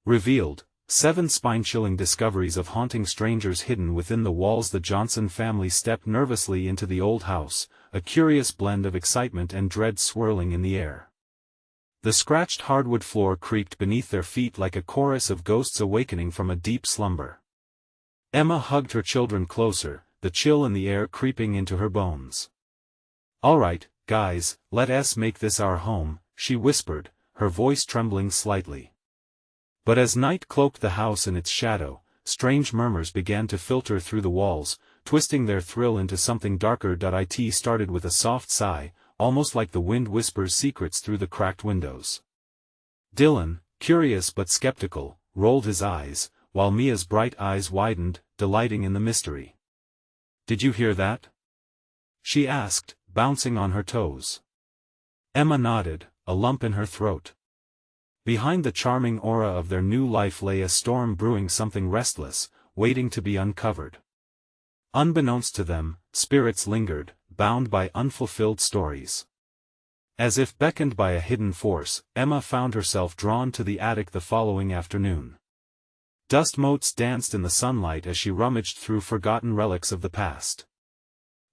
Revealed, 7 spine-chilling discoveries of haunting strangers hidden within the walls. The Johnson family stepped nervously into the old house, a curious blend of excitement and dread swirling in the air. The scratched hardwood floor creaked beneath their feet like a chorus of ghosts awakening from a deep slumber. Emma hugged her children closer, the chill in the air creeping into her bones. "All right, guys, let us make this our home," she whispered, her voice trembling slightly. But as night cloaked the house in its shadow, strange murmurs began to filter through the walls, twisting their thrill into something darker. It started with a soft sigh, almost like the wind whispers secrets through the cracked windows. Dylan, curious but skeptical, rolled his eyes, while Mia's bright eyes widened, delighting in the mystery. "Did you hear that?" she asked, bouncing on her toes. Emma nodded, a lump in her throat. Behind the charming aura of their new life lay a storm brewing, something restless, waiting to be uncovered. Unbeknownst to them, spirits lingered, bound by unfulfilled stories. As if beckoned by a hidden force, Emma found herself drawn to the attic the following afternoon. Dust motes danced in the sunlight as she rummaged through forgotten relics of the past.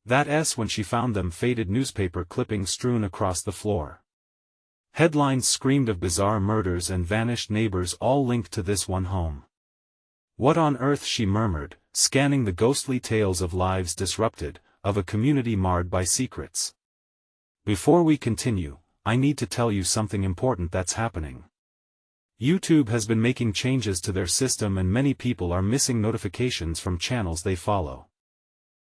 That's when she found them: faded newspaper clippings strewn across the floor. Headlines screamed of bizarre murders and vanished neighbors, all linked to this one home. "What on earth?" she murmured, scanning the ghostly tales of lives disrupted, of a community marred by secrets. "Before we continue, I need to tell you something important that's happening. YouTube has been making changes to their system and many people are missing notifications from channels they follow.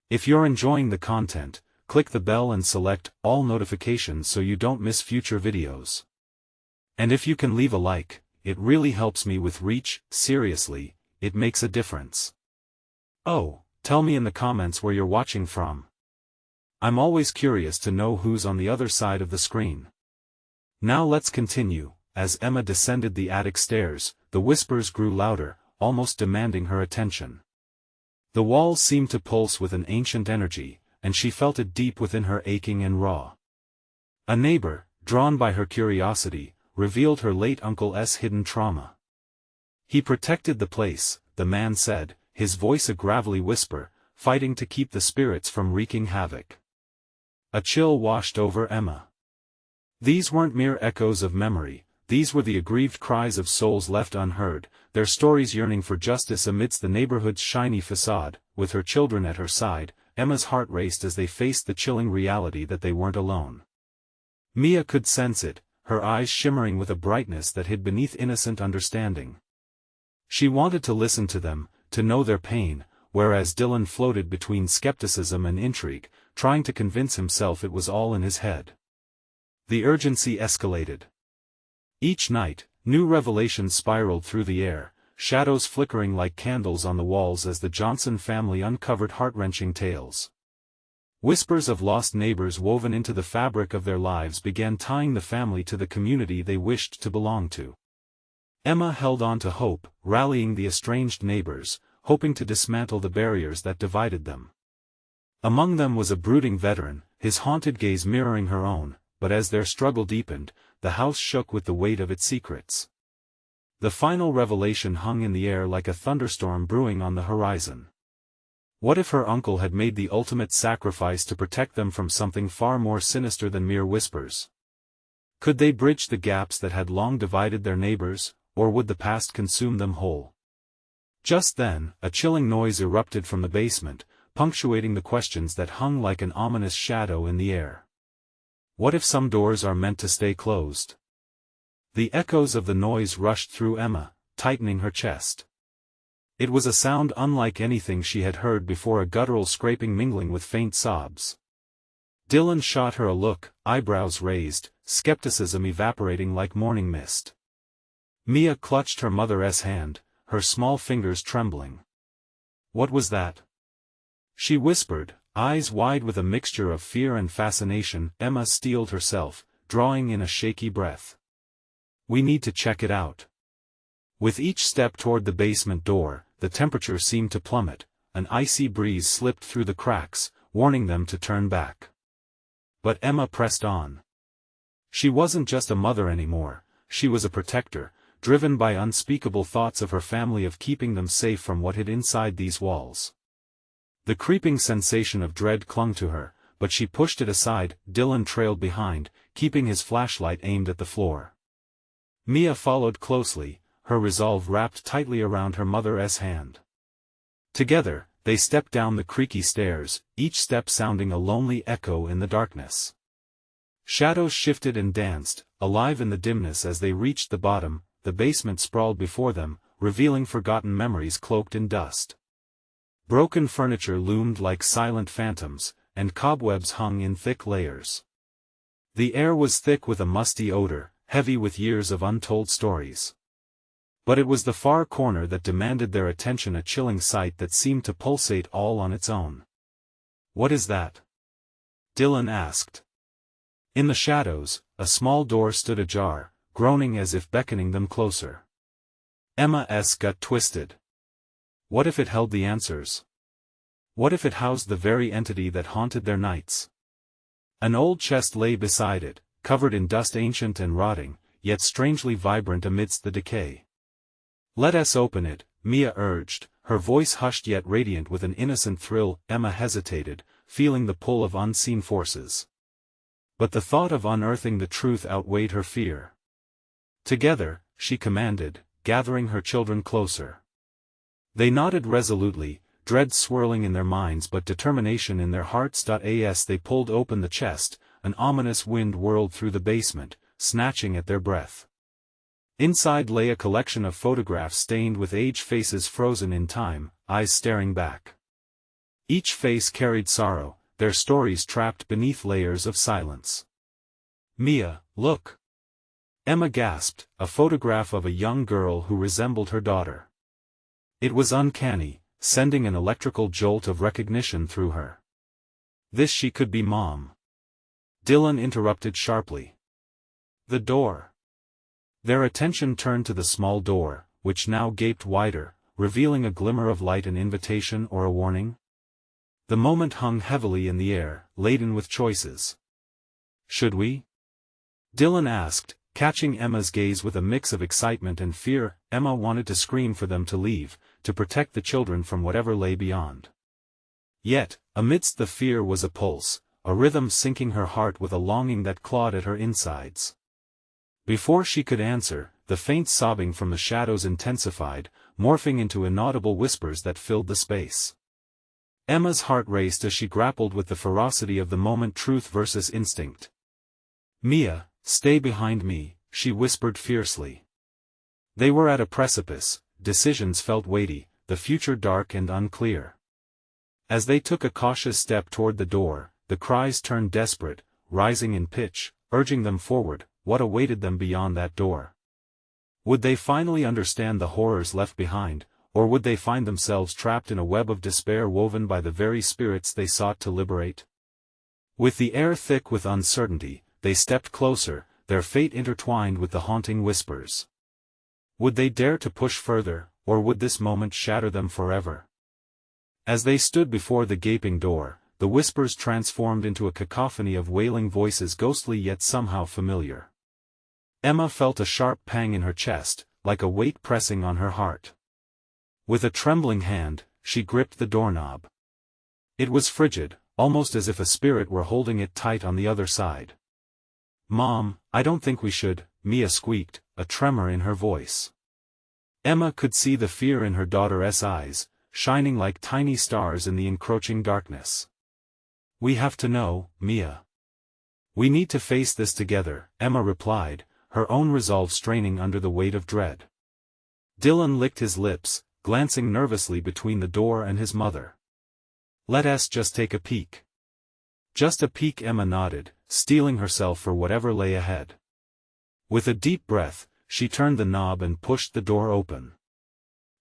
If you're enjoying the content, click the bell and select all notifications so you don't miss future videos. And if you can leave a like, it really helps me with reach. Seriously, it makes a difference. Oh, tell me in the comments where you're watching from. I'm always curious to know who's on the other side of the screen. Now let's continue." As Emma descended the attic stairs, the whispers grew louder, almost demanding her attention. The walls seemed to pulse with an ancient energy, and she felt it deep within her, aching and raw. A neighbor, drawn by her curiosity, revealed her late uncle's hidden trauma. "He protected the place," the man said, his voice a gravelly whisper, fighting to keep the spirits from wreaking havoc. A chill washed over Emma. These weren't mere echoes of memory, these were the aggrieved cries of souls left unheard, their stories yearning for justice amidst the neighborhood's shiny facade. With her children at her side, Emma's heart raced as they faced the chilling reality that they weren't alone. Mia could sense it, her eyes shimmering with a brightness that hid beneath innocent understanding. She wanted to listen to them, to know their pain, whereas Dylan floated between skepticism and intrigue, trying to convince himself it was all in his head. The urgency escalated. Each night, new revelations spiraled through the air, shadows flickering like candles on the walls as the Johnson family uncovered heart-wrenching tales. Whispers of lost neighbors woven into the fabric of their lives began tying the family to the community they wished to belong to. Emma held on to hope, rallying the estranged neighbors, hoping to dismantle the barriers that divided them. Among them was a brooding veteran, his haunted gaze mirroring her own, but as their struggle deepened, the house shook with the weight of its secrets. The final revelation hung in the air like a thunderstorm brewing on the horizon. What if her uncle had made the ultimate sacrifice to protect them from something far more sinister than mere whispers? Could they bridge the gaps that had long divided their neighbors, or would the past consume them whole? Just then, a chilling noise erupted from the basement, punctuating the questions that hung like an ominous shadow in the air. What if some doors are meant to stay closed? The echoes of the noise rushed through Emma, tightening her chest. It was a sound unlike anything she had heard before, a guttural scraping mingling with faint sobs. Dylan shot her a look, eyebrows raised, skepticism evaporating like morning mist. Mia clutched her mother's hand, her small fingers trembling. "What was that?" she whispered, eyes wide with a mixture of fear and fascination. Emma steeled herself, drawing in a shaky breath. "We need to check it out." With each step toward the basement door, the temperature seemed to plummet, an icy breeze slipped through the cracks, warning them to turn back. But Emma pressed on. She wasn't just a mother anymore, she was a protector, driven by unspeakable thoughts of her family, of keeping them safe from what hid inside these walls. The creeping sensation of dread clung to her, but she pushed it aside. Dylan trailed behind, keeping his flashlight aimed at the floor. Mia followed closely, her resolve wrapped tightly around her mother's hand. Together, they stepped down the creaky stairs, each step sounding a lonely echo in the darkness. Shadows shifted and danced, alive in the dimness as they reached the bottom. The basement sprawled before them, revealing forgotten memories cloaked in dust. Broken furniture loomed like silent phantoms, and cobwebs hung in thick layers. The air was thick with a musty odor, heavy with years of untold stories. But it was the far corner that demanded their attention, a chilling sight that seemed to pulsate all on its own. "What is that?" Dylan asked. In the shadows, a small door stood ajar, groaning as if beckoning them closer. Emma's gut twisted. What if it held the answers? What if it housed the very entity that haunted their nights? An old chest lay beside it, covered in dust, ancient and rotting, yet strangely vibrant amidst the decay. "Let us open it," Mia urged, her voice hushed yet radiant with an innocent thrill. Emma hesitated, feeling the pull of unseen forces. But the thought of unearthing the truth outweighed her fear. "Together," she commanded, gathering her children closer. They nodded resolutely, dread swirling in their minds but determination in their hearts. As they pulled open the chest, an ominous wind whirled through the basement, snatching at their breath. Inside lay a collection of photographs stained with age, faces frozen in time, eyes staring back. Each face carried sorrow, their stories trapped beneath layers of silence. "Mia, look!" Emma gasped, a photograph of a young girl who resembled her daughter. It was uncanny, sending an electrical jolt of recognition through her. This she could be Mom. Dylan interrupted sharply. "The door." Their attention turned to the small door, which now gaped wider, revealing a glimmer of light, an invitation or a warning. The moment hung heavily in the air, laden with choices. "Should we?" Dylan asked, catching Emma's gaze with a mix of excitement and fear. Emma wanted to scream for them to leave, to protect the children from whatever lay beyond. Yet, amidst the fear was a pulse, a rhythm sinking her heart with a longing that clawed at her insides. Before she could answer, the faint sobbing from the shadows intensified, morphing into inaudible whispers that filled the space. Emma's heart raced as she grappled with the ferocity of the moment, truth versus instinct. "Mia, stay behind me," she whispered fiercely. They were at a precipice, decisions felt weighty, the future dark and unclear. As they took a cautious step toward the door, the cries turned desperate, rising in pitch, urging them forward. What awaited them beyond that door? Would they finally understand the horrors left behind, or would they find themselves trapped in a web of despair woven by the very spirits they sought to liberate? With the air thick with uncertainty, they stepped closer, their fate intertwined with the haunting whispers. Would they dare to push further, or would this moment shatter them forever? As they stood before the gaping door, the whispers transformed into a cacophony of wailing voices, ghostly yet somehow familiar. Emma felt a sharp pang in her chest, like a weight pressing on her heart. With a trembling hand, she gripped the doorknob. It was frigid, almost as if a spirit were holding it tight on the other side. "Mom, I don't think we should," Mia squeaked, a tremor in her voice. Emma could see the fear in her daughter's eyes, shining like tiny stars in the encroaching darkness. "We have to know, Mia. We need to face this together," Emma replied, her own resolve straining under the weight of dread. Dylan licked his lips, glancing nervously between the door and his mother. "Let us just take a peek." "Just a peek," Emma nodded, steeling herself for whatever lay ahead. With a deep breath, she turned the knob and pushed the door open.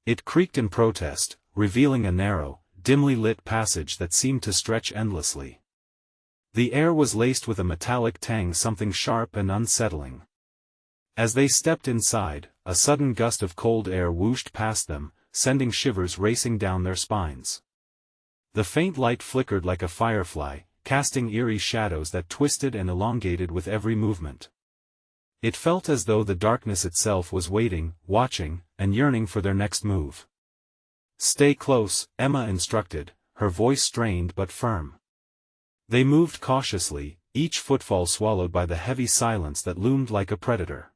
It creaked in protest, revealing a narrow, dimly lit passage that seemed to stretch endlessly. The air was laced with a metallic tang, something sharp and unsettling. As they stepped inside, a sudden gust of cold air whooshed past them, sending shivers racing down their spines. The faint light flickered like a firefly, casting eerie shadows that twisted and elongated with every movement. It felt as though the darkness itself was waiting, watching, and yearning for their next move. "Stay close," Emma instructed, her voice strained but firm. They moved cautiously, each footfall swallowed by the heavy silence that loomed like a predator.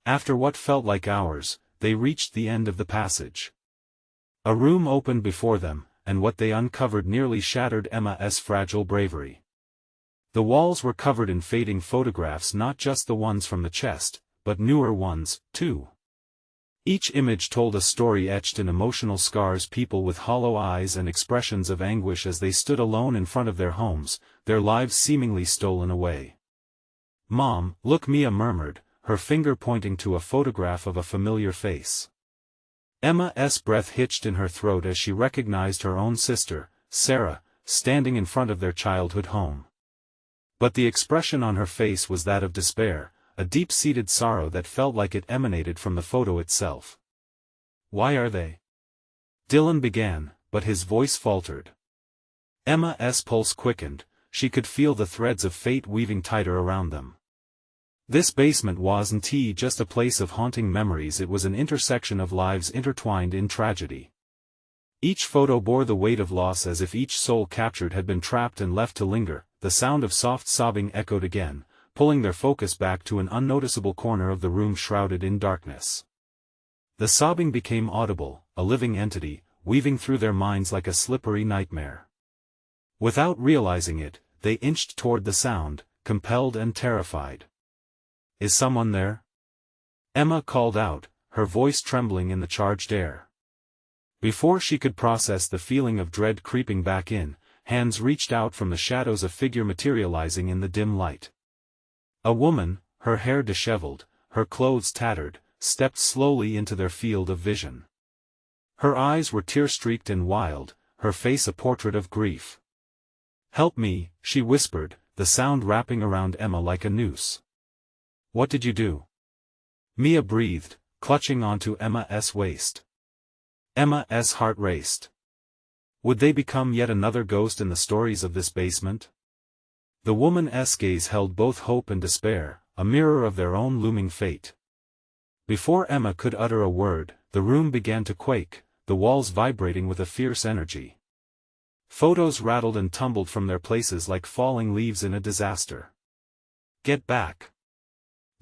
After what felt like hours, they reached the end of the passage. A room opened before them, and what they uncovered nearly shattered Emma's fragile bravery. The walls were covered in fading photographs, not just the ones from the chest, but newer ones, too. Each image told a story etched in emotional scars, people with hollow eyes and expressions of anguish as they stood alone in front of their homes, their lives seemingly stolen away. "Mom, look," Mia murmured, her finger pointing to a photograph of a familiar face. Emma's breath hitched in her throat as she recognized her own sister, Sarah, standing in front of their childhood home. But the expression on her face was that of despair, a deep-seated sorrow that felt like it emanated from the photo itself. "Why are they?" Dylan began, but his voice faltered. Emma's pulse quickened, she could feel the threads of fate weaving tighter around them. This basement wasn't just a place of haunting memories, it was an intersection of lives intertwined in tragedy. Each photo bore the weight of loss, as if each soul captured had been trapped and left to linger. The sound of soft sobbing echoed again, pulling their focus back to an unnoticeable corner of the room shrouded in darkness. The sobbing became audible, a living entity, weaving through their minds like a slippery nightmare. Without realizing it, they inched toward the sound, compelled and terrified. "Is someone there?" Emma called out, her voice trembling in the charged air. Before she could process the feeling of dread creeping back in, hands reached out from the shadows, a figure materializing in the dim light. A woman, her hair disheveled, her clothes tattered, stepped slowly into their field of vision. Her eyes were tear-streaked and wild, her face a portrait of grief. "Help me," she whispered, the sound wrapping around Emma like a noose. "What did you do?" Mia breathed, clutching onto Emma's waist. Emma's heart raced. Would they become yet another ghost in the stories of this basement? The woman's gaze held both hope and despair, a mirror of their own looming fate. Before Emma could utter a word, the room began to quake, the walls vibrating with a fierce energy. Photos rattled and tumbled from their places like falling leaves in a disaster. "Get back!"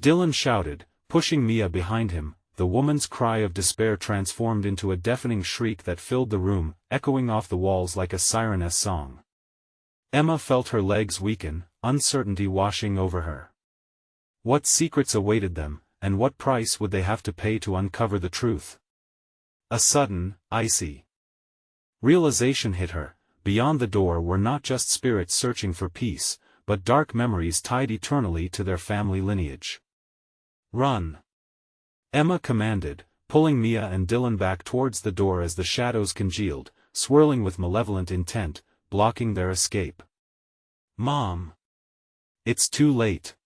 Dylan shouted, pushing Mia behind him. The woman's cry of despair transformed into a deafening shriek that filled the room, echoing off the walls like a siren's song. Emma felt her legs weaken, uncertainty washing over her. What secrets awaited them, and what price would they have to pay to uncover the truth? A sudden, icy realization hit her. Beyond the door were not just spirits searching for peace, but dark memories tied eternally to their family lineage. "Run!" Emma commanded, pulling Mia and Dylan back towards the door as the shadows congealed, swirling with malevolent intent, blocking their escape. "Mom! It's too late!"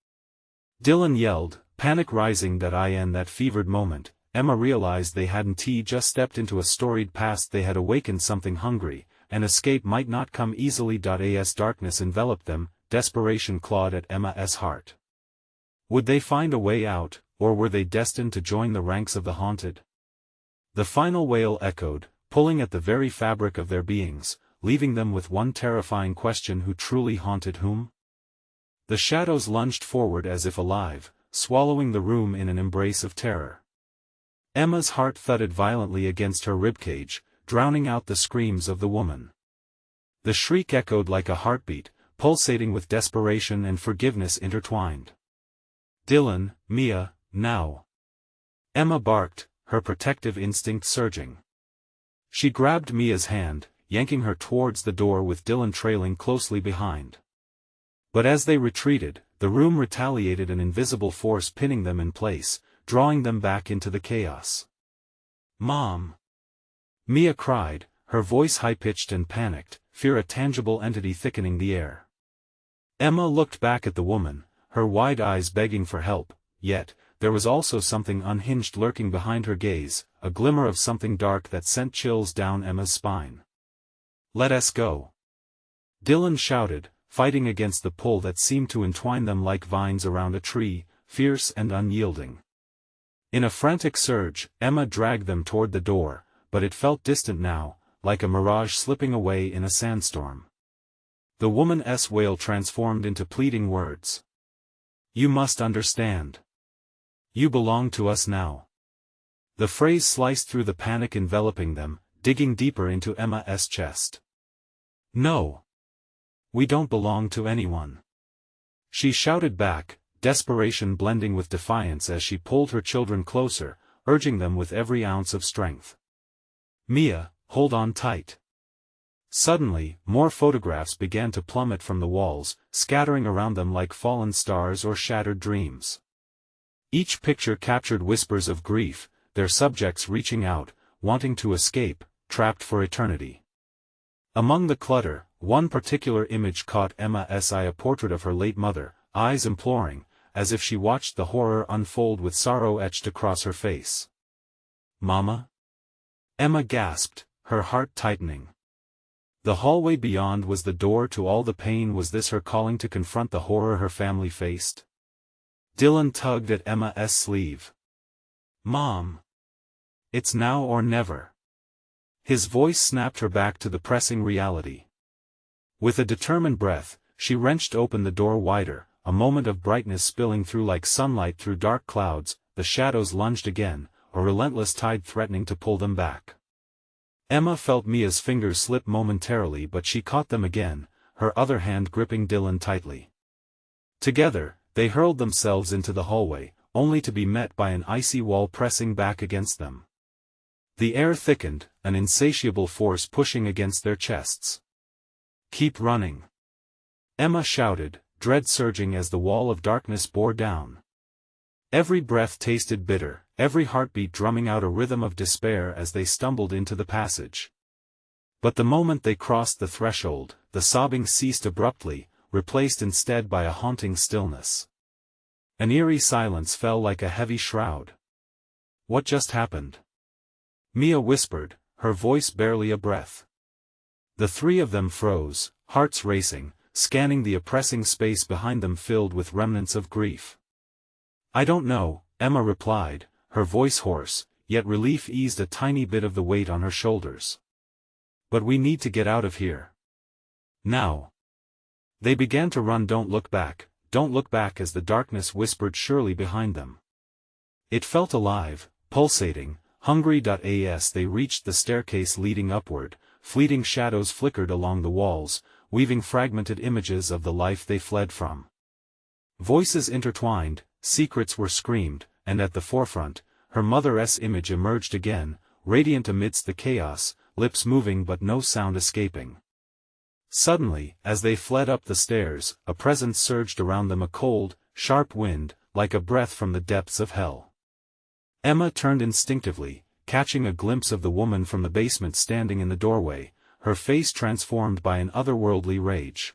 Dylan yelled, panic rising that fevered moment. Emma realized they hadn't just stepped into a storied past, they had awakened something hungry, and escape might not come easily. As darkness enveloped them, desperation clawed at Emma's heart. Would they find a way out, or were they destined to join the ranks of the haunted? The final wail echoed, pulling at the very fabric of their beings, leaving them with one terrifying question: who truly haunted whom? The shadows lunged forward as if alive, swallowing the room in an embrace of terror. Emma's heart thudded violently against her ribcage, drowning out the screams of the woman. The shriek echoed like a heartbeat, pulsating with desperation and forgiveness intertwined. "Dylan, Mia, now!" Emma barked, her protective instinct surging. She grabbed Mia's hand, yanking her towards the door with Dylan trailing closely behind. But as they retreated, the room retaliated, an invisible force pinning them in place, drawing them back into the chaos. "Mom!" Mia cried, her voice high-pitched and panicked, fear a tangible entity thickening the air. Emma looked back at the woman, her wide eyes begging for help, yet, there was also something unhinged lurking behind her gaze, a glimmer of something dark that sent chills down Emma's spine. "Let us go!" Dylan shouted, fighting against the pull that seemed to entwine them like vines around a tree. fierce and unyielding. In a frantic surge, Emma dragged them toward the door, but it felt distant now, like a mirage slipping away in a sandstorm. The woman's wail transformed into pleading words. "You must understand. You belong to us now." The phrase sliced through the panic enveloping them, digging deeper into Emma's chest. "No. We don't belong to anyone," she shouted back, desperation blending with defiance as she pulled her children closer, urging them with every ounce of strength. "Mia, hold on tight." Suddenly, more photographs began to plummet from the walls, scattering around them like fallen stars or shattered dreams. Each picture captured whispers of grief, their subjects reaching out, wanting to escape, trapped for eternity. Among the clutter, one particular image caught Emma's eye, a portrait of her late mother, eyes imploring, as if she watched the horror unfold with sorrow etched across her face. "Mama?" Emma gasped, her heart tightening. The hallway beyond was the door to all the pain. Was this her calling to confront the horror her family faced? Dylan tugged at Emma's sleeve. "Mom. It's now or never." His voice snapped her back to the pressing reality. With a determined breath, she wrenched open the door wider, a moment of brightness spilling through like sunlight through dark clouds. The shadows lunged again, a relentless tide threatening to pull them back. Emma felt Mia's fingers slip momentarily, but she caught them again, her other hand gripping Dylan tightly. Together, they hurled themselves into the hallway, only to be met by an icy wall pressing back against them. The air thickened, an insatiable force pushing against their chests. "Keep running!" Emma shouted, dread surging as the wall of darkness bore down. Every breath tasted bitter, every heartbeat drumming out a rhythm of despair as they stumbled into the passage. But the moment they crossed the threshold, the sobbing ceased abruptly, replaced instead by a haunting stillness. An eerie silence fell like a heavy shroud. "What just happened?" Mia whispered, her voice barely a breath. The three of them froze, hearts racing, scanning the oppressing space behind them filled with remnants of grief. "I don't know," Emma replied, her voice hoarse, yet relief eased a tiny bit of the weight on her shoulders. "But we need to get out of here. Now." They began to run. Don't look back," as the darkness whispered surely behind them. It felt alive, pulsating, hungry. As they reached the staircase leading upward, fleeting shadows flickered along the walls, weaving fragmented images of the life they fled from. Voices intertwined, secrets were screamed, and at the forefront, her mother's image emerged again, radiant amidst the chaos, lips moving but no sound escaping. Suddenly, as they fled up the stairs, a presence surged around them, a cold, sharp wind, like a breath from the depths of hell. Emma turned instinctively, catching a glimpse of the woman from the basement standing in the doorway, her face transformed by an otherworldly rage.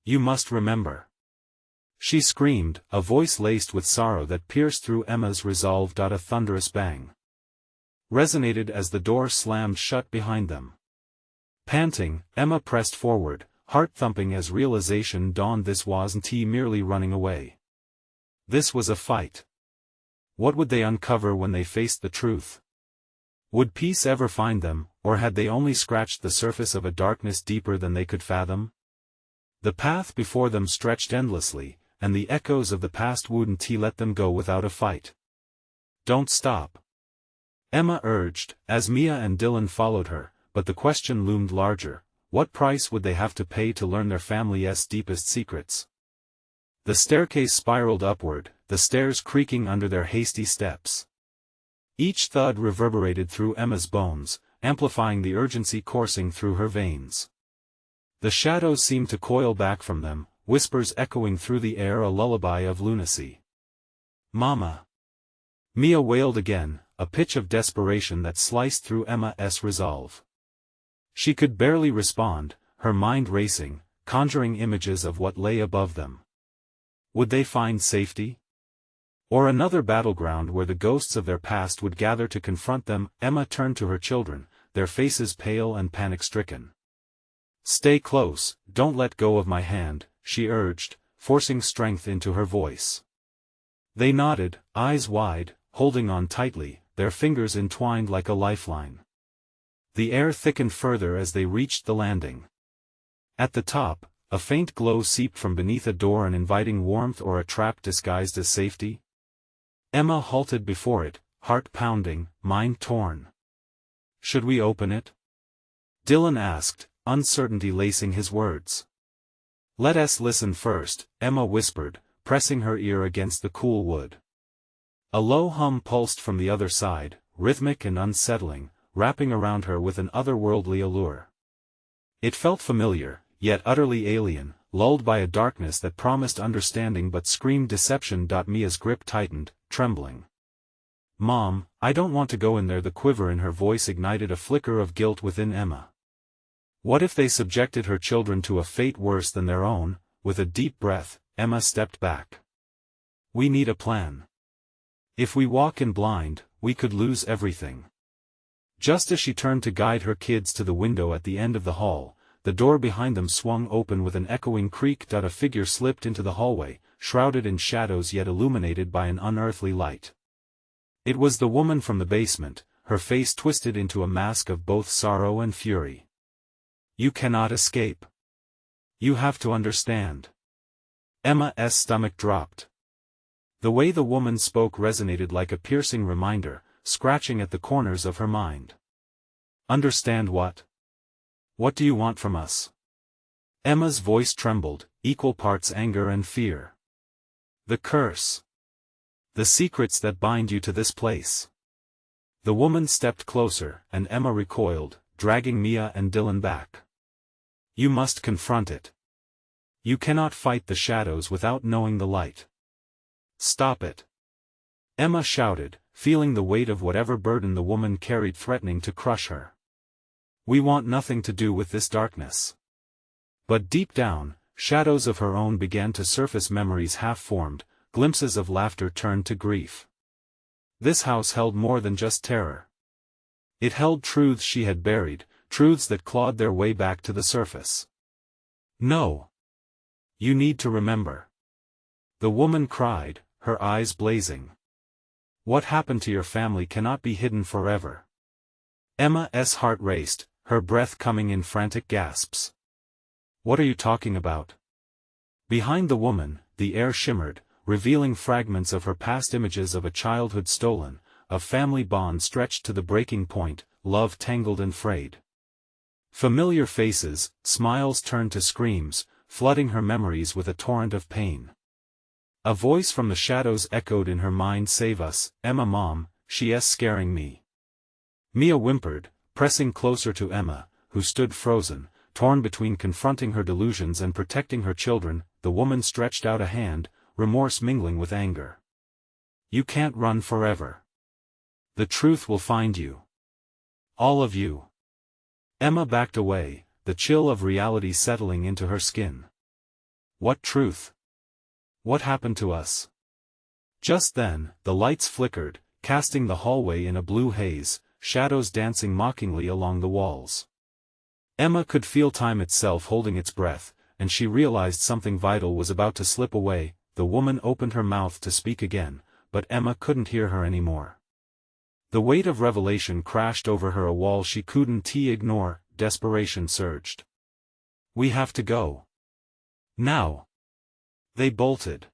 "You must remember," she screamed, a voice laced with sorrow that pierced through Emma's resolve. A thunderous bang resonated as the door slammed shut behind them. Panting, Emma pressed forward, heart thumping as realization dawned. This wasn't merely running away. This was a fight. What would they uncover when they faced the truth? Would peace ever find them, or had they only scratched the surface of a darkness deeper than they could fathom? The path before them stretched endlessly, and the echoes of the past wouldn't let them go without a fight. "Don't stop," Emma urged, as Mia and Dylan followed her, but the question loomed larger: what price would they have to pay to learn their family's deepest secrets? The staircase spiraled upward, the stairs creaking under their hasty steps. Each thud reverberated through Emma's bones, amplifying the urgency coursing through her veins. The shadows seemed to coil back from them, whispers echoing through the air, a lullaby of lunacy. "Mama!" Mia wailed again, a pitch of desperation that sliced through Emma's resolve. She could barely respond, her mind racing, conjuring images of what lay above them. Would they find safety? Or another battleground where the ghosts of their past would gather to confront them? Emma turned to her children, their faces pale and panic-stricken. "Stay close, don't let go of my hand," she urged, forcing strength into her voice. They nodded, eyes wide, holding on tightly, their fingers entwined like a lifeline. The air thickened further as they reached the landing. At the top, a faint glow seeped from beneath a door, an inviting warmth or a trap disguised as safety. Emma halted before it, heart pounding, mind torn. "Should we open it?" Dylan asked, uncertainty lacing his words. "Let us listen first," Emma whispered, pressing her ear against the cool wood. A low hum pulsed from the other side, rhythmic and unsettling, wrapping around her with an otherworldly allure. It felt familiar, yet utterly alien, lulled by a darkness that promised understanding but screamed deception. Mia's grip tightened, trembling. "Mom, I don't want to go in there." The quiver in her voice ignited a flicker of guilt within Emma. What if they subjected her children to a fate worse than their own? With a deep breath, Emma stepped back. "We need a plan. If we walk in blind, we could lose everything." Just as she turned to guide her kids to the window at the end of the hall, the door behind them swung open with an echoing creak. A figure slipped into the hallway, shrouded in shadows yet illuminated by an unearthly light. It was the woman from the basement, her face twisted into a mask of both sorrow and fury. "You cannot escape. You have to understand." Emma's stomach dropped. The way the woman spoke resonated like a piercing reminder, scratching at the corners of her mind. "Understand what? What do you want from us?" Emma's voice trembled, equal parts anger and fear. "The curse. The secrets that bind you to this place." The woman stepped closer, and Emma recoiled, dragging Mia and Dylan back. "You must confront it. You cannot fight the shadows without knowing the light." "Stop it!" Emma shouted, feeling the weight of whatever burden the woman carried threatening to crush her. "We want nothing to do with this darkness." But deep down, shadows of her own began to surface, memories half-formed, glimpses of laughter turned to grief. This house held more than just terror. It held truths she had buried, truths that clawed their way back to the surface. "No. You need to remember." The woman cried, her eyes blazing. "What happened to your family cannot be hidden forever." Emma's heart raced, her breath coming in frantic gasps. "What are you talking about?" Behind the woman, the air shimmered, revealing fragments of her past, images of a childhood stolen, of family bond stretched to the breaking point, love tangled and frayed. Familiar faces, smiles turned to screams, flooding her memories with a torrent of pain. A voice from the shadows echoed in her mind, "Save us, Emma. Mom, she's scaring me." Mia whimpered, pressing closer to Emma, who stood frozen, torn between confronting her delusions and protecting her children. The woman stretched out a hand, remorse mingling with anger. "You can't run forever. The truth will find you. All of you." Emma backed away, the chill of reality settling into her skin. "What truth? What happened to us?" Just then, the lights flickered, casting the hallway in a blue haze, shadows dancing mockingly along the walls. Emma could feel time itself holding its breath, and she realized something vital was about to slip away. The woman opened her mouth to speak again, but Emma couldn't hear her anymore. The weight of revelation crashed over her, a wall she couldn't ignore. Desperation surged. "We have to go. Now." They bolted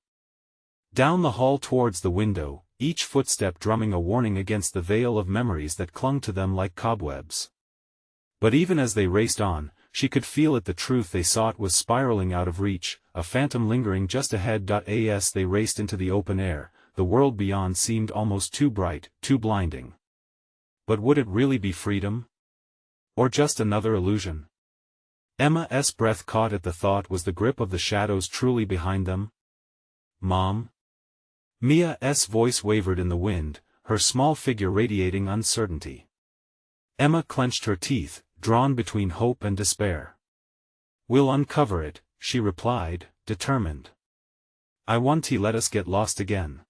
down the hall towards the window, each footstep drumming a warning against the veil of memories that clung to them like cobwebs. But even as they raced on, she could feel it, the truth they sought was spiraling out of reach, a phantom lingering just ahead. As they raced into the open air, the world beyond seemed almost too bright, too blinding. But would it really be freedom? Or just another illusion? Emma's breath caught at the thought. Was the grip of the shadows truly behind them? "Mom?" Mia's voice wavered in the wind, her small figure radiating uncertainty. Emma clenched her teeth, drawn between hope and despair. "We'll uncover it," she replied, determined. "I want to let us get lost again.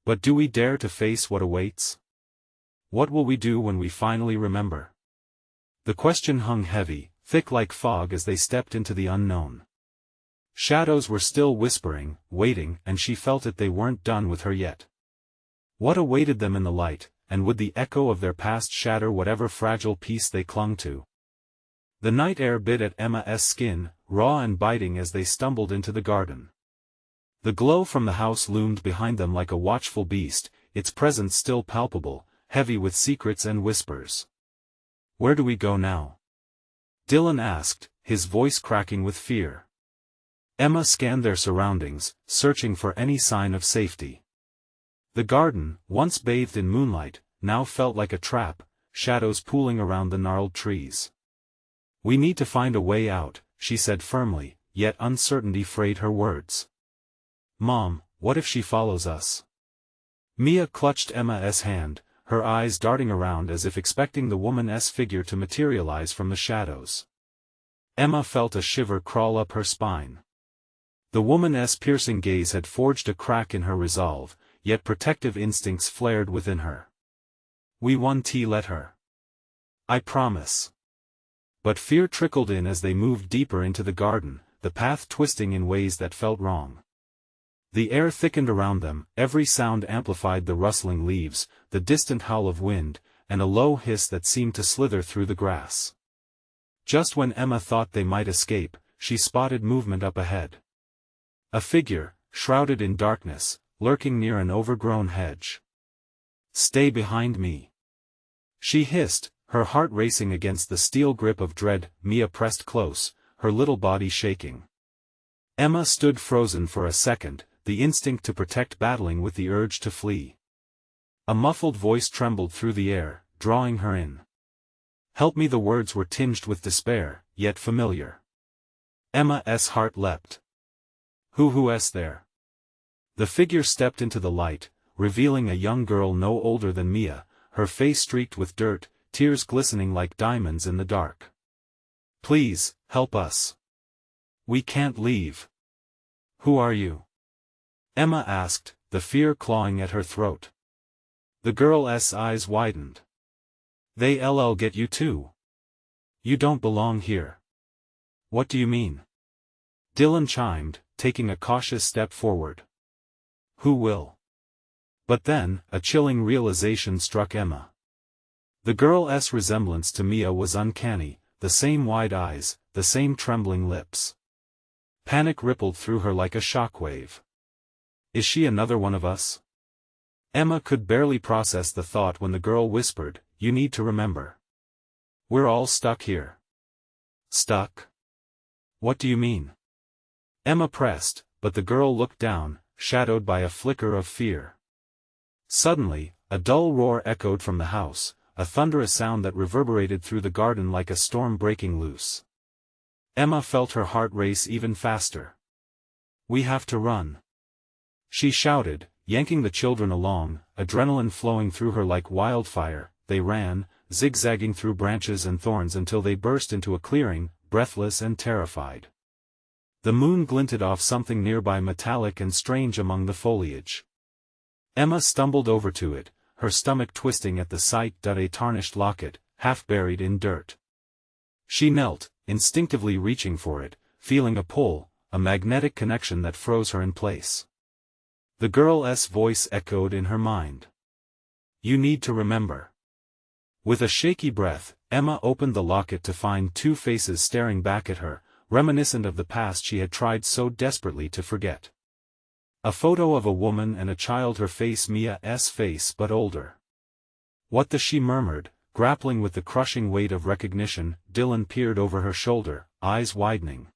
But do we dare to face what awaits? What will we do when we finally remember?" The question hung heavy, thick like fog as they stepped into the unknown. Shadows were still whispering, waiting, and she felt it they weren't done with her yet. What awaited them in the light, and would the echo of their past shatter whatever fragile peace they clung to? The night air bit at Emma's skin, raw and biting as they stumbled into the garden. The glow from the house loomed behind them like a watchful beast, its presence still palpable, heavy with secrets and whispers. "Where do we go now?" Dylan asked, his voice cracking with fear. Emma scanned their surroundings, searching for any sign of safety. The garden, once bathed in moonlight, now felt like a trap, shadows pooling around the gnarled trees. "We need to find a way out," she said firmly, yet uncertainty frayed her words. "Mom, what if she follows us?" Mia clutched Emma's hand, her eyes darting around as if expecting the woman's figure to materialize from the shadows. Emma felt a shiver crawl up her spine. The woman's piercing gaze had forged a crack in her resolve, yet protective instincts flared within her. "We won't let her. I promise." But fear trickled in as they moved deeper into the garden, the path twisting in ways that felt wrong. The air thickened around them, every sound amplified the rustling leaves, the distant howl of wind, and a low hiss that seemed to slither through the grass. Just when Emma thought they might escape, she spotted movement up ahead. A figure, shrouded in darkness, lurking near an overgrown hedge. "Stay behind me," she hissed, her heart racing against the steel grip of dread. Mia pressed close, her little body shaking. Emma stood frozen for a second, the instinct to protect battling with the urge to flee. A muffled voice trembled through the air, drawing her in. "Help me." The words were tinged with despair, yet familiar. Emma's heart leapt. Who's there?" The figure stepped into the light, revealing a young girl no older than Mia, her face streaked with dirt, tears glistening like diamonds in the dark. "Please, help us. We can't leave." "Who are you?" Emma asked, the fear clawing at her throat. The girl's eyes widened. "They'll get you too. You don't belong here." "What do you mean?" Dylan chimed, taking a cautious step forward. "Who will?" But then, a chilling realization struck Emma. The girl's resemblance to Mia was uncanny, the same wide eyes, the same trembling lips. Panic rippled through her like a shockwave. "Is she another one of us?" Emma could barely process the thought when the girl whispered, "You need to remember. We're all stuck here." "Stuck? What do you mean?" Emma pressed, but the girl looked down, shadowed by a flicker of fear. Suddenly, a dull roar echoed from the house, a thunderous sound that reverberated through the garden like a storm breaking loose. Emma felt her heart race even faster. "We have to run," she shouted, yanking the children along, adrenaline flowing through her like wildfire. They ran, zigzagging through branches and thorns until they burst into a clearing, breathless and terrified. The moon glinted off something nearby, metallic and strange among the foliage. Emma stumbled over to it, her stomach twisting at the sight. A tarnished locket, half buried in dirt. She knelt, instinctively reaching for it, feeling a pull, a magnetic connection that froze her in place. The girl's voice echoed in her mind. "You need to remember." With a shaky breath, Emma opened the locket to find two faces staring back at her, reminiscent of the past she had tried so desperately to forget. A photo of a woman and a child, her face Mia's face but older. "What the?" she murmured, grappling with the crushing weight of recognition. Dylan peered over her shoulder, eyes widening.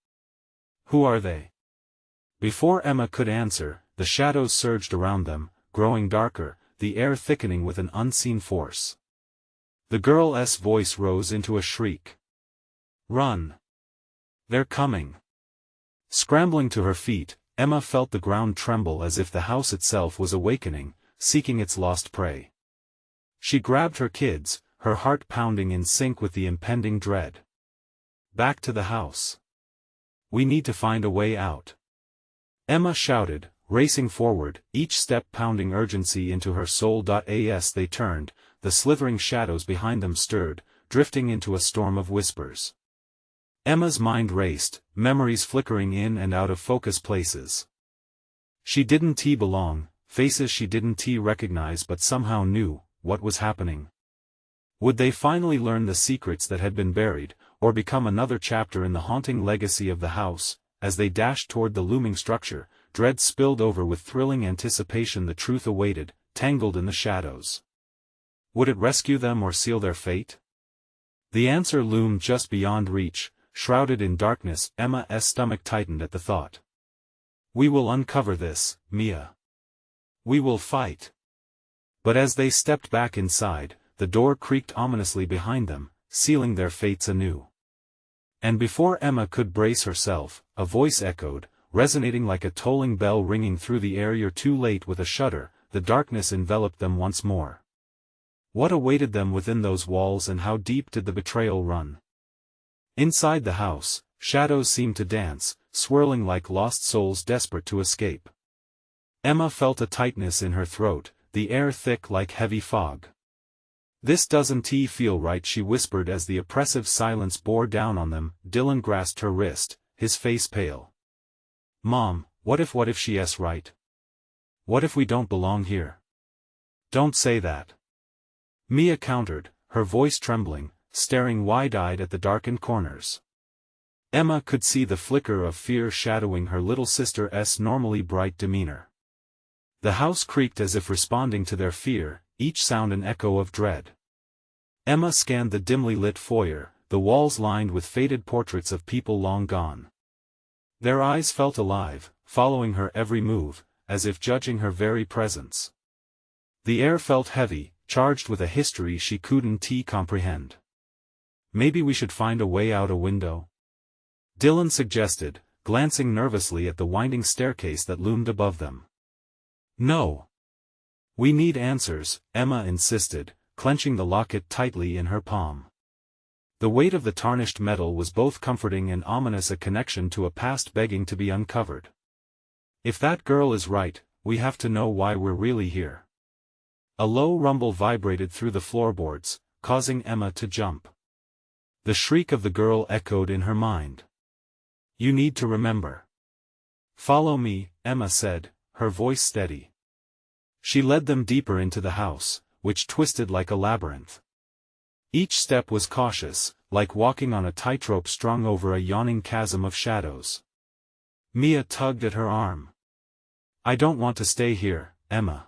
"Who are they?" Before Emma could answer, the shadows surged around them, growing darker, the air thickening with an unseen force. The girl's voice rose into a shriek. "Run! They're coming!" Scrambling to her feet, Emma felt the ground tremble as if the house itself was awakening, seeking its lost prey. She grabbed her kids, her heart pounding in sync with the impending dread. "Back to the house. We need to find a way out," Emma shouted, racing forward, each step pounding urgency into her soul. As they turned, the slithering shadows behind them stirred, drifting into a storm of whispers. Emma's mind raced, memories flickering in and out of focus places. She didn't belong, faces she didn't recognize but somehow knew what was happening. Would they finally learn the secrets that had been buried, or become another chapter in the haunting legacy of the house? As they dashed toward the looming structure, dread spilled over with thrilling anticipation. The truth awaited, tangled in the shadows. Would it rescue them or seal their fate? The answer loomed just beyond reach, shrouded in darkness. Emma's stomach tightened at the thought. "We will uncover this, Mia. We will fight." But as they stepped back inside, the door creaked ominously behind them, sealing their fates anew. And before Emma could brace herself, a voice echoed, resonating like a tolling bell ringing through the air. "You're too late." With a shudder, the darkness enveloped them once more. What awaited them within those walls, and how deep did the betrayal run? Inside the house, shadows seemed to dance, swirling like lost souls desperate to escape. Emma felt a tightness in her throat, the air thick like heavy fog. "This doesn't feel right," she whispered as the oppressive silence bore down on them. Dylan grasped her wrist, his face pale. "Mom, what if she's right? What if we don't belong here?" "Don't say that," Mia countered, her voice trembling, staring wide-eyed at the darkened corners. Emma could see the flicker of fear shadowing her little sister's normally bright demeanor. The house creaked as if responding to their fear, each sound an echo of dread. Emma scanned the dimly lit foyer, the walls lined with faded portraits of people long gone. Their eyes felt alive, following her every move, as if judging her very presence. The air felt heavy, charged with a history she couldn't comprehend. "Maybe we should find a way out a window?" Dylan suggested, glancing nervously at the winding staircase that loomed above them. "No. We need answers," Emma insisted, clenching the locket tightly in her palm. The weight of the tarnished metal was both comforting and ominous, a connection to a past begging to be uncovered. "If that girl is right, we have to know why we're really here." A low rumble vibrated through the floorboards, causing Emma to jump. The shriek of the girl echoed in her mind. "You need to remember." "Follow me," Emma said, her voice steady. She led them deeper into the house, which twisted like a labyrinth. Each step was cautious, like walking on a tightrope strung over a yawning chasm of shadows. Mia tugged at her arm. "I don't want to stay here, Emma.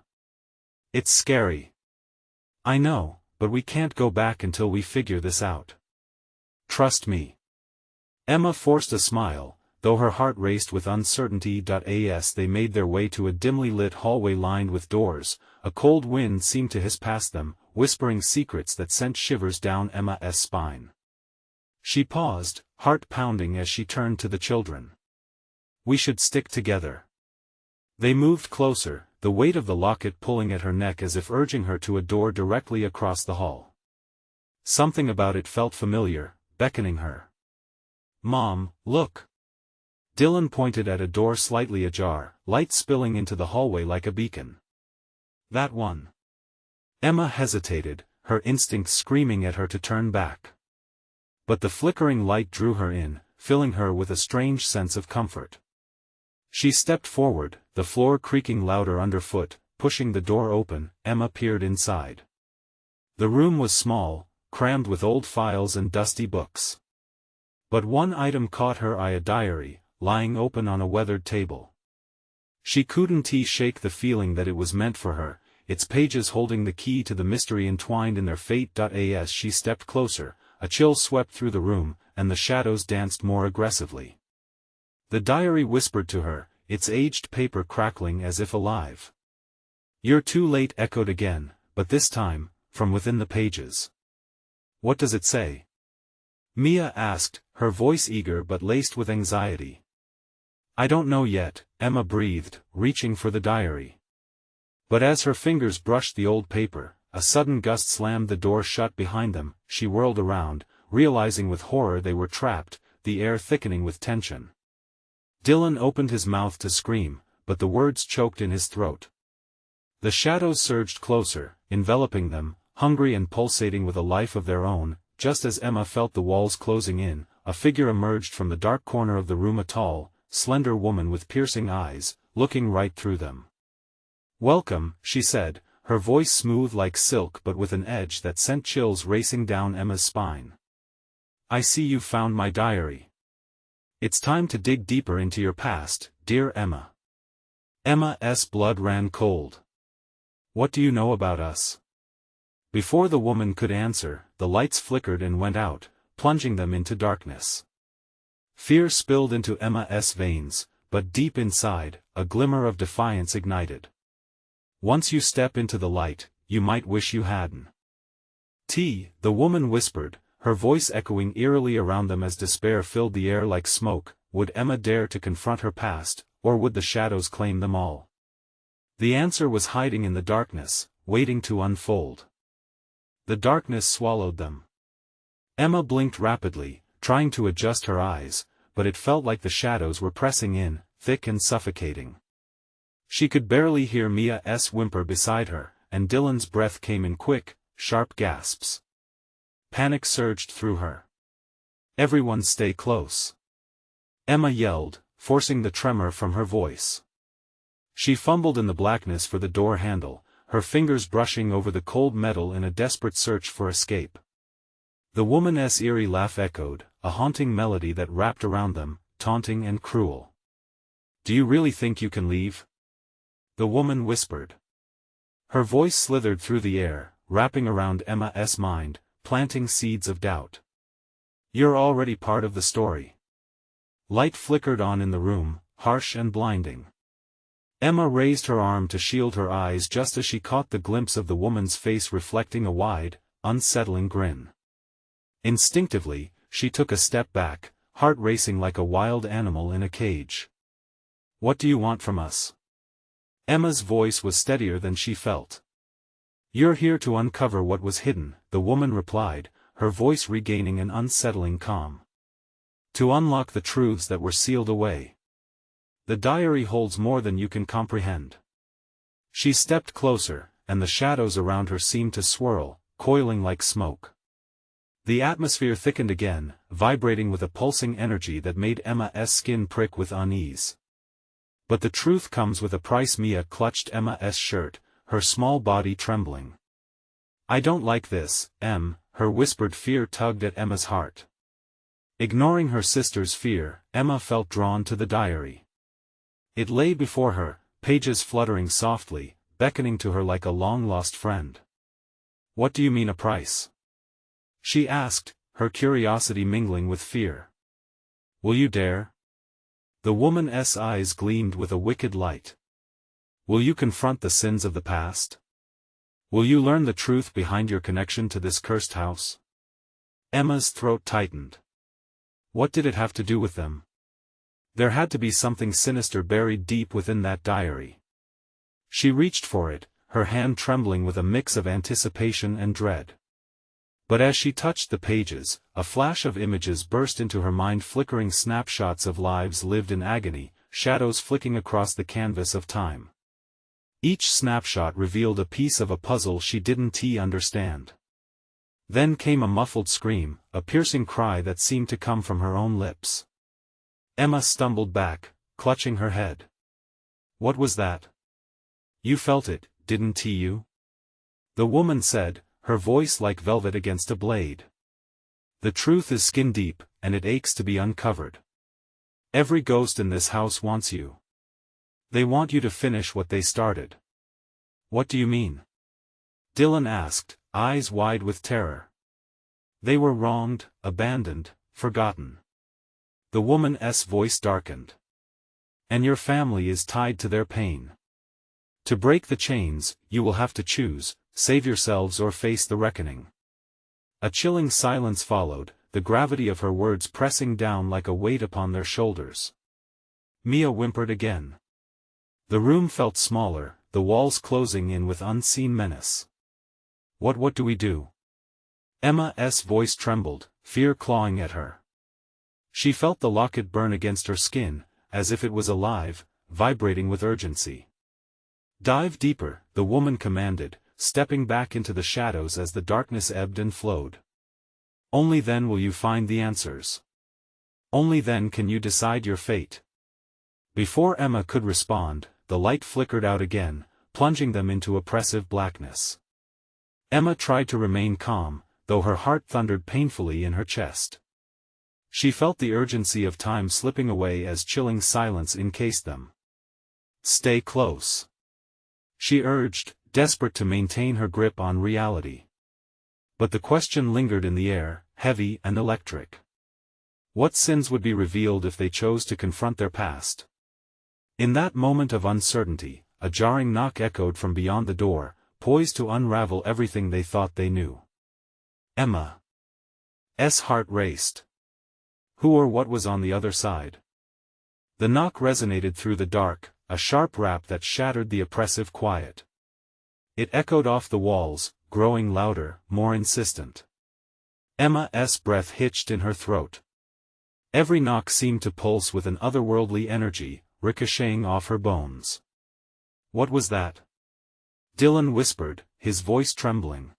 It's scary." "I know, but we can't go back until we figure this out. Trust me." Emma forced a smile, though her heart raced with uncertainty. As they made their way to a dimly lit hallway lined with doors, a cold wind seemed to hiss past them, whispering secrets that sent shivers down Emma's spine. She paused, heart pounding as she turned to the children. "We should stick together." They moved closer, the weight of the locket pulling at her neck as if urging her to a door directly across the hall. Something about it felt familiar, beckoning her. "Mom, look." Dylan pointed at a door slightly ajar, light spilling into the hallway like a beacon. "That one." Emma hesitated, her instincts screaming at her to turn back. But the flickering light drew her in, filling her with a strange sense of comfort. She stepped forward, the floor creaking louder underfoot. Pushing the door open, Emma peered inside. The room was small, crammed with old files and dusty books. But one item caught her eye, a diary, lying open on a weathered table. She couldn't shake the feeling that it was meant for her, its pages holding the key to the mystery entwined in their fate. As she stepped closer, a chill swept through the room, and the shadows danced more aggressively. The diary whispered to her, its aged paper crackling as if alive. "You're too late," echoed again, but this time, from within the pages. "What does it say?" Mia asked, her voice eager but laced with anxiety. "I don't know yet," Emma breathed, reaching for the diary. But as her fingers brushed the old paper, a sudden gust slammed the door shut behind them. She whirled around, realizing with horror they were trapped, the air thickening with tension. Dylan opened his mouth to scream, but the words choked in his throat. The shadows surged closer, enveloping them, hungry and pulsating with a life of their own. Just as Emma felt the walls closing in, a figure emerged from the dark corner of the room, a tall, slender woman with piercing eyes, looking right through them. "Welcome," she said, her voice smooth like silk but with an edge that sent chills racing down Emma's spine. "I see you've found my diary. It's time to dig deeper into your past, dear Emma." Emma's blood ran cold. "What do you know about us?" Before the woman could answer, the lights flickered and went out, plunging them into darkness. Fear spilled into Emma's veins, but deep inside, a glimmer of defiance ignited. "Once you step into the light, you might wish you hadn't." The woman whispered, her voice echoing eerily around them as despair filled the air like smoke. Would Emma dare to confront her past, or would the shadows claim them all? The answer was hiding in the darkness, waiting to unfold. The darkness swallowed them. Emma blinked rapidly, trying to adjust her eyes, but it felt like the shadows were pressing in, thick and suffocating. She could barely hear Mia's whimper beside her, and Dylan's breath came in quick, sharp gasps. Panic surged through her. "Everyone stay close," Emma yelled, forcing the tremor from her voice. She fumbled in the blackness for the door handle, her fingers brushing over the cold metal in a desperate search for escape. The woman's eerie laugh echoed, a haunting melody that wrapped around them, taunting and cruel. "Do you really think you can leave?" the woman whispered. Her voice slithered through the air, wrapping around Emma's mind, planting seeds of doubt. "You're already part of the story." Light flickered on in the room, harsh and blinding. Emma raised her arm to shield her eyes just as she caught the glimpse of the woman's face reflecting a wide, unsettling grin. Instinctively, she took a step back, heart racing like a wild animal in a cage. "What do you want from us?" Emma's voice was steadier than she felt. "You're here to uncover what was hidden," the woman replied, her voice regaining an unsettling calm. "To unlock the truths that were sealed away. The diary holds more than you can comprehend." She stepped closer, and the shadows around her seemed to swirl, coiling like smoke. The atmosphere thickened again, vibrating with a pulsing energy that made Emma's skin prick with unease. "But the truth comes with a price." Mia clutched Emma's shirt, her small body trembling. "I don't like this, Em," her whispered fear tugged at Emma's heart. Ignoring her sister's fear, Emma felt drawn to the diary. It lay before her, pages fluttering softly, beckoning to her like a long-lost friend. "What do you mean a price?" she asked, her curiosity mingling with fear. "Will you dare?" The woman's eyes gleamed with a wicked light. "Will you confront the sins of the past? Will you learn the truth behind your connection to this cursed house?" Emma's throat tightened. What did it have to do with them? There had to be something sinister buried deep within that diary. She reached for it, her hand trembling with a mix of anticipation and dread. But as she touched the pages, a flash of images burst into her mind, flickering snapshots of lives lived in agony, shadows flicking across the canvas of time. Each snapshot revealed a piece of a puzzle she didn't understand. Then came a muffled scream, a piercing cry that seemed to come from her own lips. Emma stumbled back, clutching her head. "What was that?" "You felt it, didn't you?" the woman said, her voice like velvet against a blade. "The truth is skin deep, and it aches to be uncovered. Every ghost in this house wants you. They want you to finish what they started." "What do you mean?" Dylan asked, eyes wide with terror. "They were wronged, abandoned, forgotten." The woman's voice darkened. "And your family is tied to their pain. To break the chains, you will have to choose, save yourselves or face the reckoning." A chilling silence followed, the gravity of her words pressing down like a weight upon their shoulders. Mia whimpered again. The room felt smaller, the walls closing in with unseen menace. What do we do?" Emma's voice trembled, fear clawing at her. She felt the locket burn against her skin, as if it was alive, vibrating with urgency. "Dive deeper," the woman commanded, stepping back into the shadows as the darkness ebbed and flowed. "Only then will you find the answers." Only then can you decide your fate. Before Emma could respond, the light flickered out again, plunging them into oppressive blackness. Emma tried to remain calm, though her heart thundered painfully in her chest. She felt the urgency of time slipping away as chilling silence encased them. "Stay close," she urged, desperate to maintain her grip on reality. But the question lingered in the air, heavy and electric. What sins would be revealed if they chose to confront their past? In that moment of uncertainty, a jarring knock echoed from beyond the door, poised to unravel everything they thought they knew. Emma's heart raced. Who or what was on the other side? The knock resonated through the dark, a sharp rap that shattered the oppressive quiet. It echoed off the walls, growing louder, more insistent. Emma's breath hitched in her throat. Every knock seemed to pulse with an otherworldly energy, ricocheting off her bones. "What was that?" Dylan whispered, his voice trembling.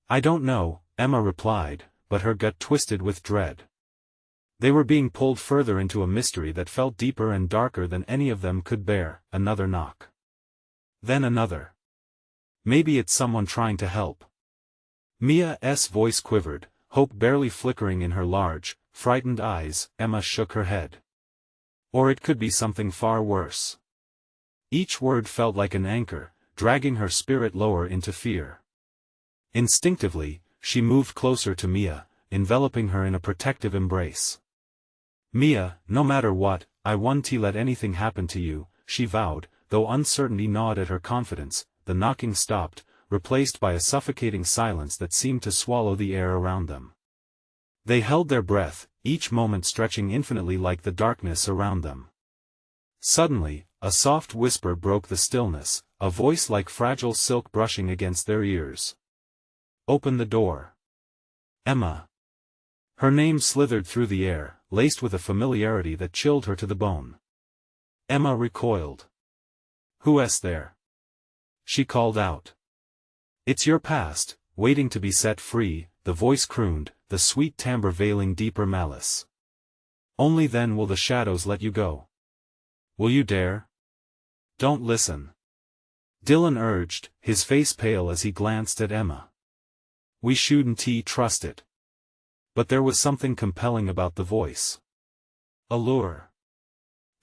"I don't know," Emma replied, but her gut twisted with dread. They were being pulled further into a mystery that felt deeper and darker than any of them could bear. Another knock. Then another. "Maybe it's someone trying to help." Mia's voice quivered, hope barely flickering in her large, frightened eyes. Emma shook her head. "Or it could be something far worse." Each word felt like an anchor, dragging her spirit lower into fear. Instinctively, she moved closer to Mia, enveloping her in a protective embrace. "Mia, no matter what, I won't let anything happen to you," she vowed, though uncertainty gnawed at her confidence. The knocking stopped, replaced by a suffocating silence that seemed to swallow the air around them. They held their breath, each moment stretching infinitely like the darkness around them. Suddenly, a soft whisper broke the stillness, a voice like fragile silk brushing against their ears. "Open the door." Emma. Her name slithered through the air, laced with a familiarity that chilled her to the bone. Emma recoiled. "Who's there?" she called out. "It's your past, waiting to be set free," the voice crooned, the sweet timbre veiling deeper malice. "Only then will the shadows let you go. Will you dare?" "Don't listen," Dylan urged, his face pale as he glanced at Emma. "We shouldn't trust it." But there was something compelling about the voice. Allure.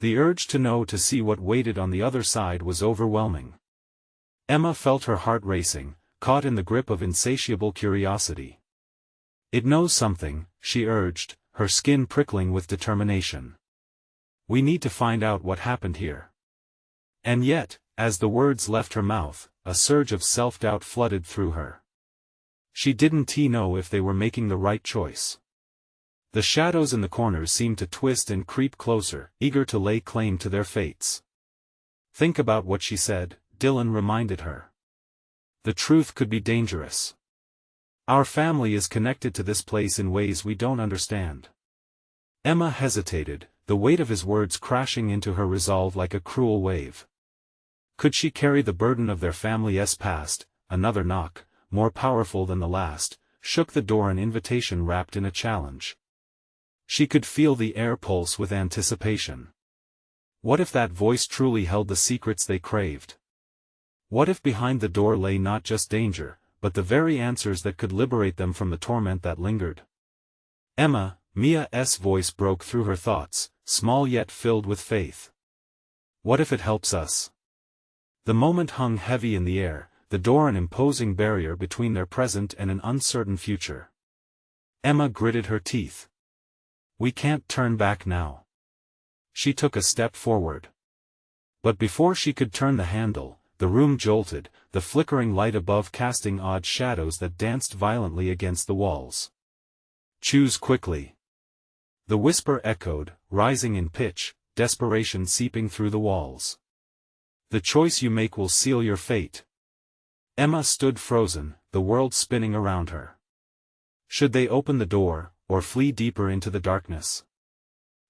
The urge to know, to see what waited on the other side, was overwhelming. Emma felt her heart racing, caught in the grip of insatiable curiosity. "It knows something," she urged, her skin prickling with determination. "We need to find out what happened here." And yet, as the words left her mouth, a surge of self-doubt flooded through her. She didn't know if they were making the right choice. The shadows in the corners seemed to twist and creep closer, eager to lay claim to their fates. "Think about what she said," Dylan reminded her. "The truth could be dangerous. Our family is connected to this place in ways we don't understand." Emma hesitated, the weight of his words crashing into her resolve like a cruel wave. Could she carry the burden of their family's past? Another knock, more powerful than the last, shook the door, an invitation wrapped in a challenge. She could feel the air pulse with anticipation. What if that voice truly held the secrets they craved? What if behind the door lay not just danger, but the very answers that could liberate them from the torment that lingered? Mia's voice broke through her thoughts, small yet filled with faith. "What if it helps us?" The moment hung heavy in the air, the door an imposing barrier between their present and an uncertain future. Emma gritted her teeth. "We can't turn back now." She took a step forward. But before she could turn the handle, the room jolted, the flickering light above casting odd shadows that danced violently against the walls. "Choose quickly." The whisper echoed, rising in pitch, desperation seeping through the walls. "The choice you make will seal your fate." Emma stood frozen, the world spinning around her. Should they open the door, or flee deeper into the darkness?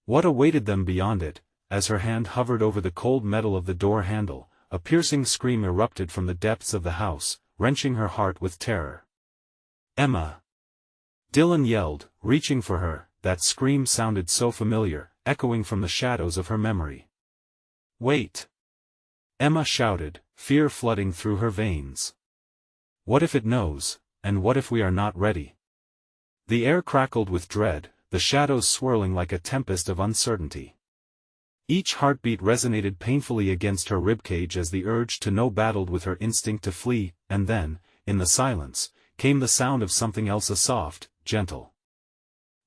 What awaited them beyond it? As her hand hovered over the cold metal of the door handle, a piercing scream erupted from the depths of the house, wrenching her heart with terror. "Emma!" Dylan yelled, reaching for her, that scream sounded so familiar, echoing from the shadows of her memory. "Wait!" Emma shouted, fear flooding through her veins. "What if it knows, and what if we are not ready?" The air crackled with dread, the shadows swirling like a tempest of uncertainty. Each heartbeat resonated painfully against her ribcage as the urge to know battled with her instinct to flee, and then, in the silence, came the sound of something else, a soft, gentle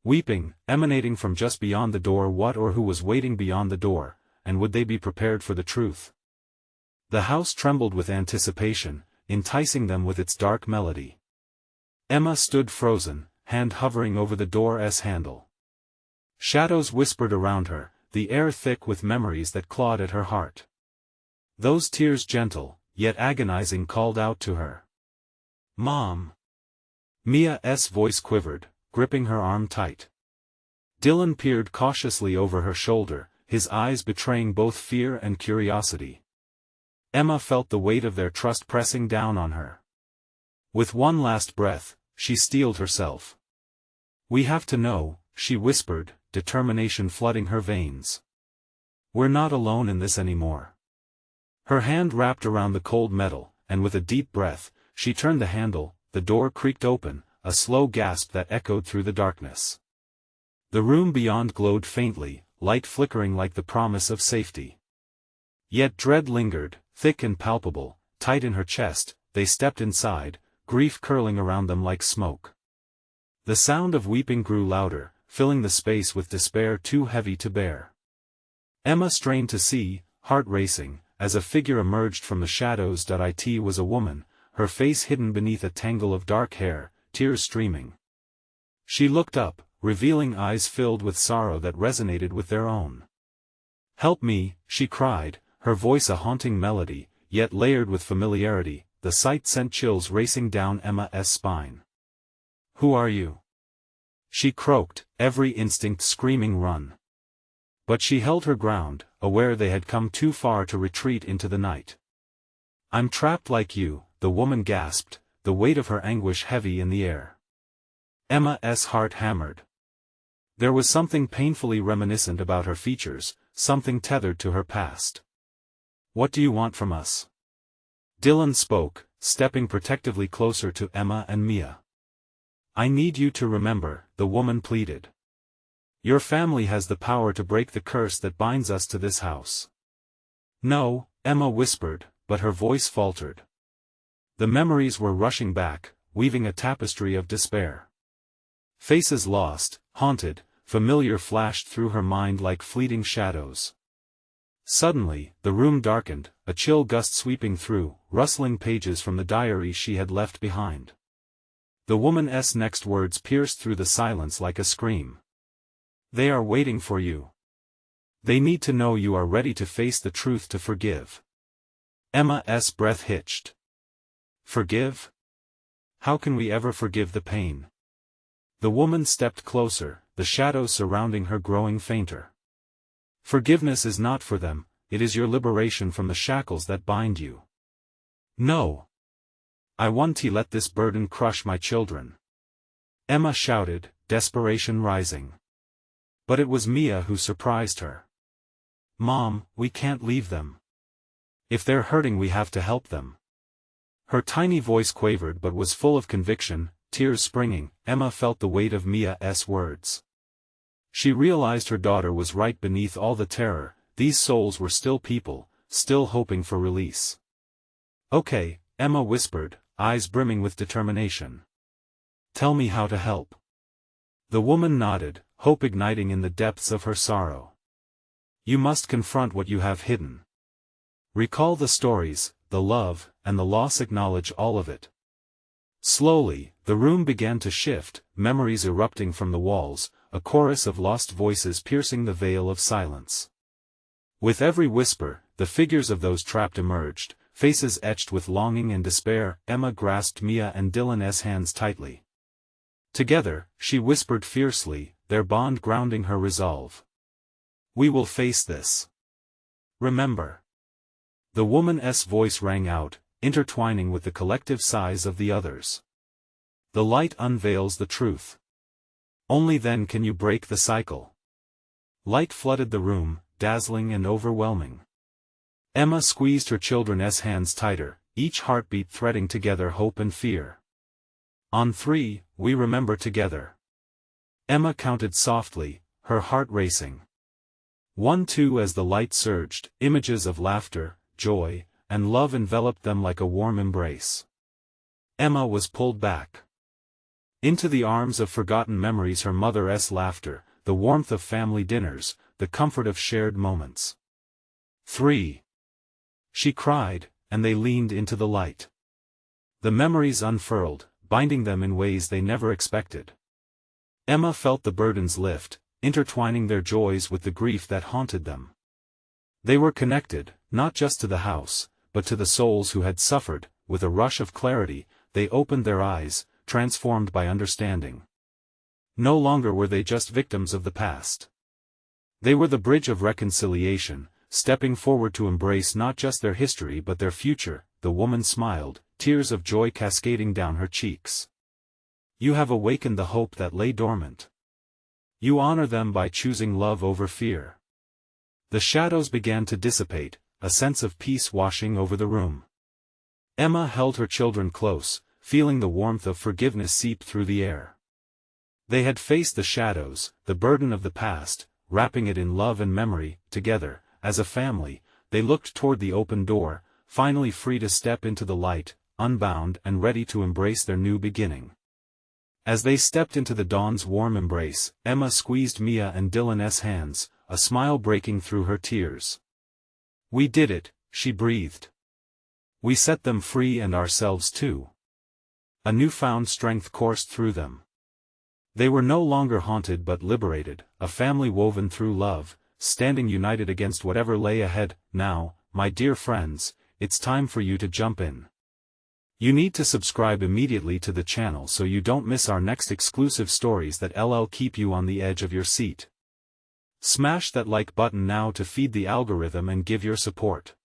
weeping, emanating from just beyond the door. What or who was waiting beyond the door, and would they be prepared for the truth? The house trembled with anticipation, enticing them with its dark melody. Emma stood frozen, hand hovering over the door's handle. Shadows whispered around her, the air thick with memories that clawed at her heart. Those tears, gentle, yet agonizing, called out to her. "Mom!" Mia's voice quivered, gripping her arm tight. Dylan peered cautiously over her shoulder, his eyes betraying both fear and curiosity. Emma felt the weight of their trust pressing down on her. With one last breath, she steeled herself. "We have to know," she whispered, determination flooding her veins. "We're not alone in this anymore." Her hand wrapped around the cold metal, and with a deep breath, she turned the handle. The door creaked open, a slow gasp that echoed through the darkness. The room beyond glowed faintly, light flickering like the promise of safety. Yet dread lingered, thick and palpable, tight in her chest. They stepped inside, grief curling around them like smoke. The sound of weeping grew louder, filling the space with despair too heavy to bear. Emma strained to see, heart racing, as a figure emerged from the shadows. It was a woman, her face hidden beneath a tangle of dark hair, tears streaming. She looked up, revealing eyes filled with sorrow that resonated with their own. "Help me," she cried, her voice a haunting melody, yet layered with familiarity. The sight sent chills racing down Emma's spine. "Who are you?" she croaked, every instinct screaming run. But she held her ground, aware they had come too far to retreat into the night. "I'm trapped like you," the woman gasped, the weight of her anguish heavy in the air. Emma's heart hammered. There was something painfully reminiscent about her features, something tethered to her past. "What do you want from us?" Dylan spoke, stepping protectively closer to Emma and Mia. "I need you to remember," the woman pleaded. "Your family has the power to break the curse that binds us to this house." "No," Emma whispered, but her voice faltered. The memories were rushing back, weaving a tapestry of despair. Faces lost, haunted, familiar flashed through her mind like fleeting shadows. Suddenly, the room darkened, a chill gust sweeping through, rustling pages from the diary she had left behind. The woman's next words pierced through the silence like a scream. "They are waiting for you. They need to know you are ready to face the truth, to forgive." Emma's breath hitched. "Forgive? How can we ever forgive the pain?" The woman stepped closer, the shadows surrounding her growing fainter. "Forgiveness is not for them, it is your liberation from the shackles that bind you." "No. I want to let this burden crush my children," Emma shouted, desperation rising. But it was Mia who surprised her. "Mom, we can't leave them. If they're hurting, we have to help them." Her tiny voice quavered but was full of conviction, tears springing. Emma felt the weight of Mia's words. She realized her daughter was right beneath all the terror. These souls were still people, still hoping for release. "Okay," Emma whispered, eyes brimming with determination. "Tell me how to help." The woman nodded, hope igniting in the depths of her sorrow. "You must confront what you have hidden. Recall the stories, the love, and the loss, acknowledge all of it." Slowly, the room began to shift, memories erupting from the walls, a chorus of lost voices piercing the veil of silence. With every whisper, the figures of those trapped emerged, faces etched with longing and despair. Emma grasped Mia and Dylan's hands tightly. Together, she whispered fiercely, their bond grounding her resolve. "We will face this. Remember." The woman's voice rang out, intertwining with the collective sighs of the others. "The light unveils the truth. Only then can you break the cycle. Light flooded the room, dazzling and overwhelming. Emma squeezed her children's hands tighter, each heartbeat threading together hope and fear. On 3, we remember together. Emma counted softly, her heart racing. 1, 2. As the light surged, images of laughter, joy, and love enveloped them like a warm embrace. Emma was pulled back into the arms of forgotten memories, her mother's laughter, the warmth of family dinners, the comfort of shared moments. 3. She cried, and they leaned into the light. The memories unfurled, binding them in ways they never expected. Emma felt the burdens lift, intertwining their joys with the grief that haunted them. They were connected, not just to the house, but to the souls who had suffered. With a rush of clarity, they opened their eyes, transformed by understanding. No longer were they just victims of the past. They were the bridge of reconciliation, stepping forward to embrace not just their history but their future. The woman smiled, tears of joy cascading down her cheeks. You have awakened the hope that lay dormant. You honor them by choosing love over fear. The shadows began to dissipate, a sense of peace washing over the room. Emma held her children close, feeling the warmth of forgiveness seep through the air. They had faced the shadows, the burden of the past, wrapping it in love and memory. Together, as a family, they looked toward the open door, finally free to step into the light, unbound and ready to embrace their new beginning. As they stepped into the dawn's warm embrace, Emma squeezed Mia and Dylan's hands, a smile breaking through her tears. We did it, she breathed. We set them free and ourselves too. A newfound strength coursed through them. They were no longer haunted but liberated, a family woven through love, standing united against whatever lay ahead. Now, my dear friends, it's time for you to jump in. You need to subscribe immediately to the channel so you don't miss our next exclusive stories that'll keep you on the edge of your seat. Smash that like button now to feed the algorithm and give your support.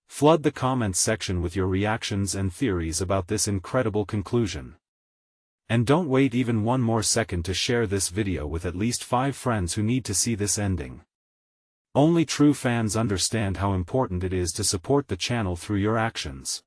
Flood the comments section with your reactions and theories about this incredible conclusion. And don't wait even one more second to share this video with at least 5 friends who need to see this ending. Only true fans understand how important it is to support the channel through your actions.